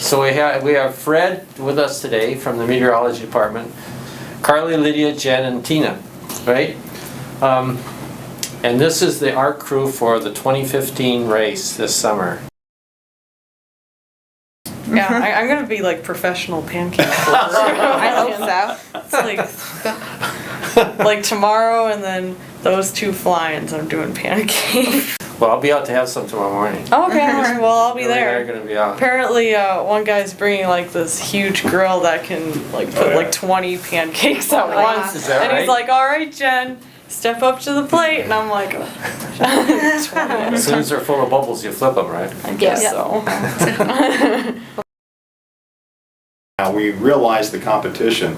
So we have Fred with us today from the meteorology department, Carly, Lydia, Jen, and Tina, right? And this is the ARC crew for the 2015 race this summer. Yeah, I'm gonna be like professional pancake flipper. I hope so. It's like tomorrow, and then those 2 fly-ins, I'm doing pancakes. Well, I'll be out to have some tomorrow morning. Okay, all right, well, I'll be They're there. gonna be out. Apparently, one guy's bringing like this huge grill that can like put like 20 pancakes at once. Is that And right? he's like, all right, Jen, step up to the plate. And I'm like, 20. As soon as they're full of bubbles, you flip them, right? I guess Yep. so. Now we realize the competition,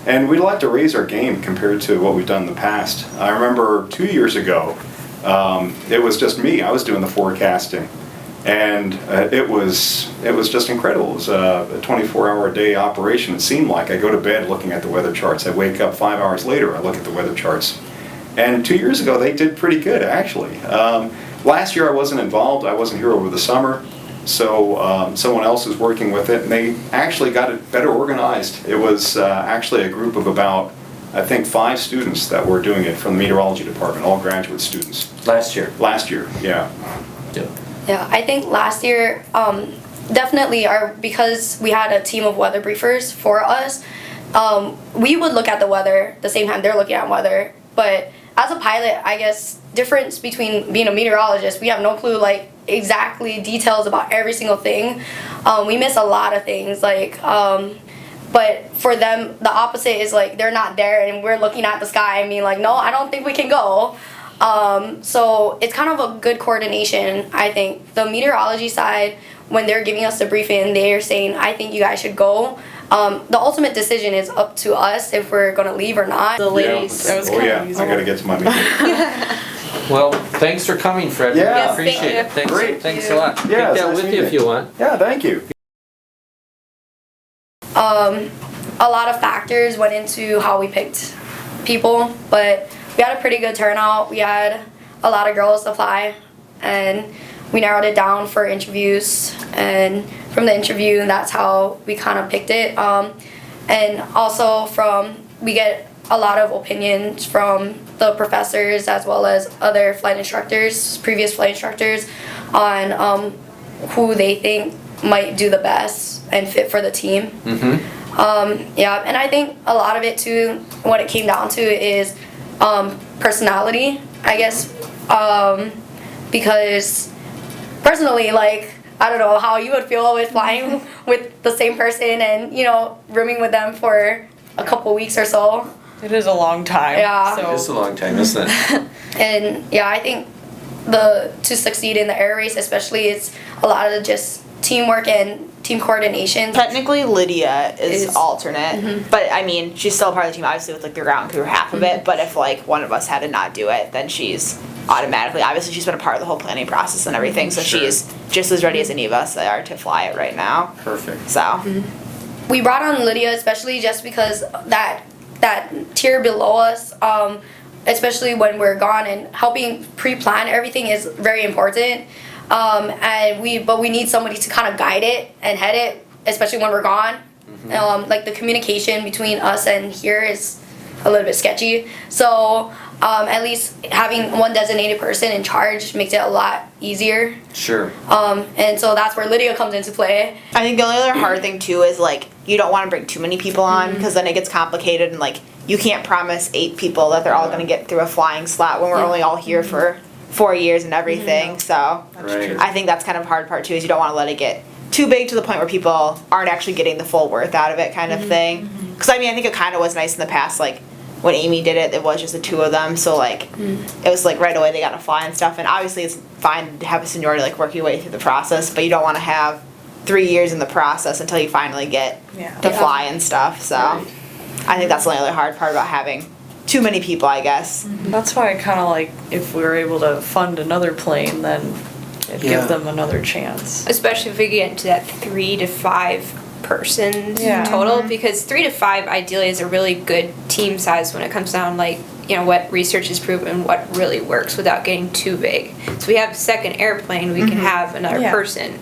and we'd like to raise our game compared to what we've done in the past. I remember 2 years ago, it was just me. I was doing the forecasting, and it was just incredible. It was a 24-hour-a-day operation. It seemed like I go to bed looking at the weather charts. I wake up 5 hours later. I look at the weather charts, and 2 years ago they did pretty good actually. Last year I wasn't involved. I wasn't here over the summer. So someone else is working with it, and they actually got it better organized. It was actually a group of about, I think, 5 students that were doing it from the meteorology department, all graduate students. Last year. Last year, yeah. Yeah, I think last year, definitely because we had a team of weather briefers for us, we would look at the weather the same time they're looking at weather. But as a pilot, I guess, difference between being a meteorologist, we have no clue, like, exactly details about every single thing. We miss a lot of things, like, but for them, the opposite is, like, they're not there and we're looking at the sky and being like, no, I don't think we can go. So it's kind of a good coordination, I think. The meteorology side, when they're giving us the briefing, they're saying, I think you guys should go. The ultimate decision is up to us if we're going to leave or not. The ladies, Yeah. it was Oh kind yeah, of I easy. gotta get to my meeting. Well, thanks for coming, Fred. Yeah. We Yes, appreciate thank you. it. Thanks, Great. thanks a lot. Yeah, Take it's that nice with you meeting if you want. Yeah, thank you. A lot of factors went into how we picked people, but we had a pretty good turnout. We had a lot of girls apply, and we narrowed it down for interviews, and from the interview, that's how we kind of picked it. And also we get a lot of opinions from the professors as well as other flight instructors, previous flight instructors, on who they think might do the best and fit for the team. Yeah, and I think a lot of it too, what it came down to is personality, I guess, because personally, like, I don't know how you would feel with flying with the same person and, you know, rooming with them for a couple weeks or so. It is a long time. Yeah. So. It's a long time, isn't it? And yeah, I think to succeed in the air race especially, it's a lot of just teamwork and team coordination. Technically, Lydia is alternate, but I mean, she's still part of the team, obviously, with like the ground crew half of it. But if like one of us had to not do it, then she's automatically, obviously, she's been a part of the whole planning process and everything, so Sure. she's just as ready as any of us are to fly it right now. Perfect. So, We brought on Lydia especially just because that tier below us, especially when we're gone, and helping pre-plan everything is very important. But we need somebody to kind of guide it and head it, especially when we're gone. Like the communication between us and here is a little bit sketchy. So at least having one designated person in charge makes it a lot easier. Sure. And so that's where Lydia comes into play. I think the only other hard thing too is like you don't want to bring too many people on because then it gets complicated and like you can't promise 8 people that they're all going to get through a flying slot when we're only all here for 4 years and everything. So Right. I think that's kind of a hard part too is you don't want to let it get too big to the point where people aren't actually getting the full worth out of it kind of thing. Because I mean I think it kind of was nice in the past, like when Amy did it, it was just the 2 of them, so like it was like right away they got to fly and stuff. And obviously it's fine to have a seniority, like work your way through the process, but you don't want to have 3 years in the process until you finally get to fly and stuff. So Right. I think that's the only other hard part about having too many people, I guess. That's why I kind of like if we were able to fund another plane, then it'd Yeah. give them another chance. Especially if we get into that 3 to 5 person Yeah. total, because 3 to 5 ideally is a really good team size when it comes down like, you know, what research has proven what really works without getting too big. So we have a second airplane, we can have another Yeah. person.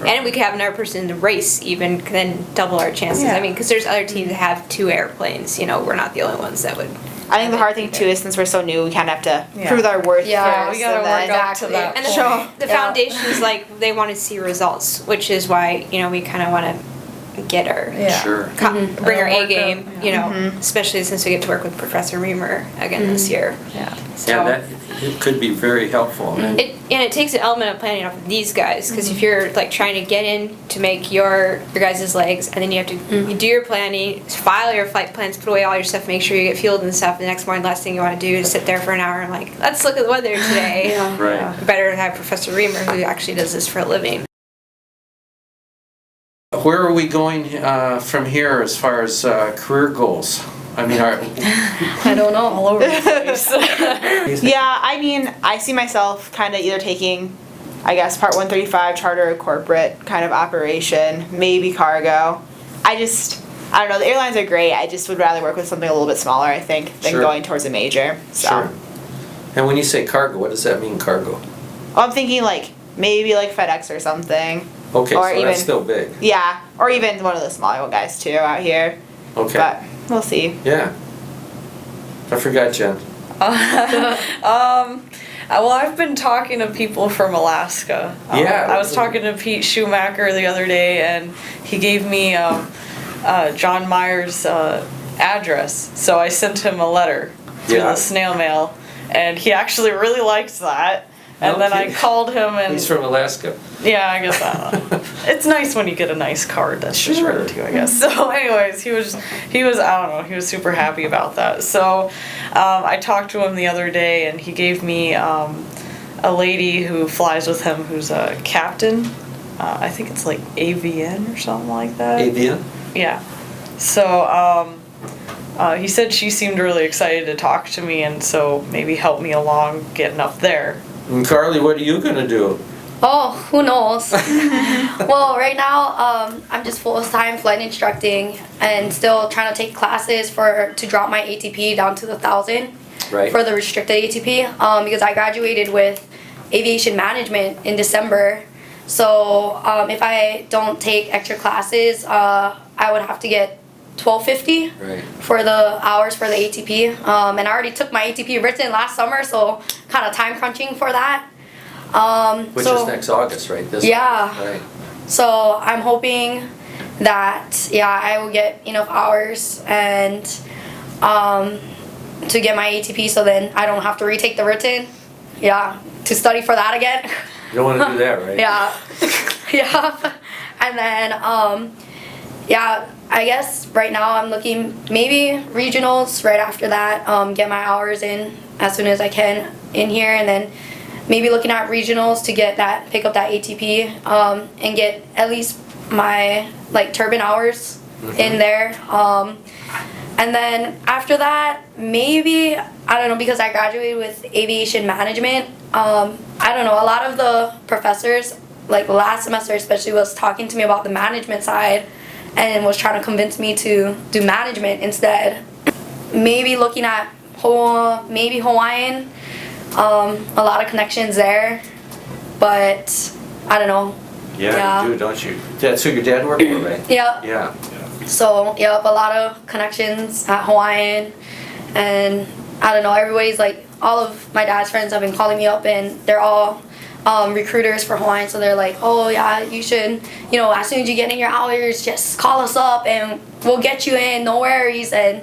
And we could have another person in the race, even then double our chances. Yeah. I mean, because there's other teams that have 2 airplanes. You know, we're not the only ones that would. I think the hard thing too is since we're so new, we kind of have to Yeah. prove our worth Yeah, first. we gotta and work then- up to that. And point. the Yeah. foundation is like they want to see results, which is why we kind of want to get our Yeah. Sure. bring our A Work game. up, You know, especially since we get to work with Professor Reamer again this year. Yeah. So. Yeah, that it could be very helpful. And It takes an element of planning off of these guys because if you're like trying to get in to make your guys' legs and then you have to you do your planning, file your flight plans, put away all your stuff, make sure you get fueled and stuff. The next morning, last thing you want to do is sit there for an hour and like, let's look at the weather today. Right. Better to have Professor Reamer who actually does this for a living. Where are we going from here as far as career goals? I mean, I don't know. All over the place. Yeah, I mean, I see myself kind of either taking, I guess, Part 135 charter or corporate kind of operation, maybe cargo. I don't know, the airlines are great. I just would rather work with something a little bit smaller, I think, than Sure. going towards a major. So. Sure. And when you say cargo, what does that mean, cargo? I'm thinking like maybe like FedEx or something. Okay, Or so even- that's still big. Yeah, or even one of the smaller guys too out here. Okay. But we'll see. Yeah. I forgot, Jen. Well, I've been talking to people from Alaska. Yeah. I was talking to Pete Schumacher the other day, and he gave me John Meyer's address. So I sent him a letter through Yeah. the snail mail, and he actually really liked that. And No then I kidding. called him, and He's from Alaska. yeah, I guess it's nice when you get a nice card that's just Sure. written to you, I guess. So, anyways, he was I don't know, he was super happy about that. So, I talked to him the other day, and he gave me a lady who flies with him, who's a captain. I think it's like AVN or something like that. Avian? Yeah. So, he said she seemed really excited to talk to me, and so maybe help me along getting up there. And Carly, what are you going to do? Oh, who knows? Well, right now, I'm just full-time flight instructing and still trying to take classes to drop my ATP down to the 1,000 Right. for the restricted ATP because I graduated with aviation management in December. So if I don't take extra classes, I would have to get $12.50 Right. for the hours for the ATP. And I already took my ATP written last summer, so kind of time crunching for that. Which so, is next August, right? This Yeah. Right. So I'm hoping that I will get enough hours and to get my ATP, so then I don't have to retake the written. Yeah, to study for that again. You don't want to do that, right? Yeah, yeah, and then I guess right now I'm looking maybe regionals right after that. Get my hours in as soon as I can in here, and then maybe looking at regionals to pick up that ATP and get at least my turbine hours in there. And then after that, maybe, I don't know, because I graduated with aviation management, I don't know, a lot of the professors, last semester especially, was talking to me about the management side and was trying to convince me to do management instead. Maybe looking at maybe Hawaiian, a lot of connections there, but I don't know. Yeah, you do, don't you? That's who your dad worked for, right? Yeah. Yeah. So, yep, a lot of connections at Hawaiian, and I don't know, everybody's all of my dad's friends have been calling me up, and they're all recruiters for Hawaiian, so they're like, oh yeah, you should, as soon as you get in your hours, just call us up and we'll get you in, no worries. And